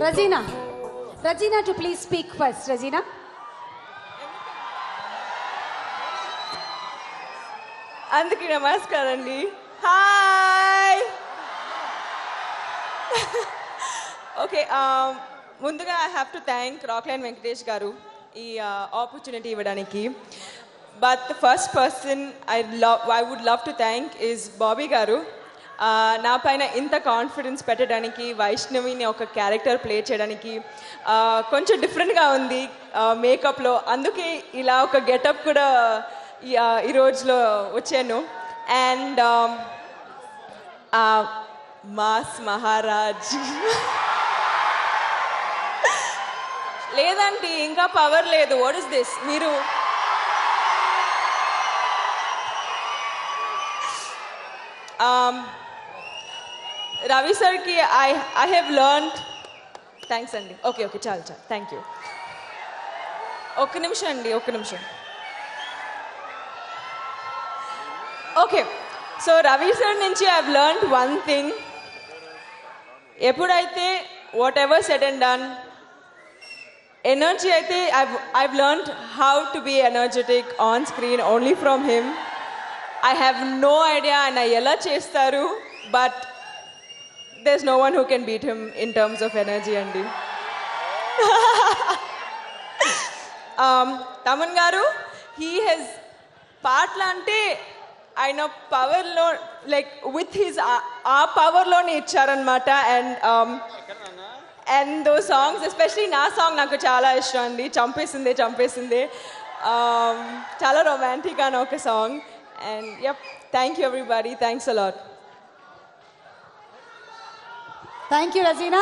Rajina to please speak first. Rajina. అందరికీ నమస్కారం అండి. హాయ్. ఓకే, ముందుగా I have to thank Rockline Venkatesh garu ఈ ఆపర్చునిటీ ఇవ్వడానికి. But the first person I would love to thank is Bobby garu. నా పైన ఇంత కాన్ఫిడెన్స్ పెట్టడానికి, వైష్ణవిని ఒక క్యారెక్టర్ ప్లే చేయడానికి కొంచెం డిఫరెంట్గా ఉంది మేకప్లో, అందుకే ఇలా ఒక గెటప్ కూడా ఈ రోజులో వచ్చాను. అండ్ మాస్ మహారాజ్ లేదండి, ఇంకా పవర్ లేదు. What is this? మీరు రవి సార్కి ఐ హ్యావ్ లర్న్డ్. థ్యాంక్స్ అండి. ఓకే చాలు థ్యాంక్ యూ. ఒక్క నిమిషం. ఓకే, సో రవి సార్ నుంచి I have learned one thing. ఎప్పుడైతే whatever said and done, energy అయితే I've learned how to be energetic on screen only from him. I have no idea ఆయన ఎలా చేస్తారు, but there's no one who can beat him in terms of energy andi. Taman garu, he has paatla ante aina power lo, like with his power lo ne icharanamata. And those songs, especially na song naku chaala ishtam andi, champesinde chaala romantic ana oka song. And yep, thank you everybody, thanks a lot. Thank you, Rajina.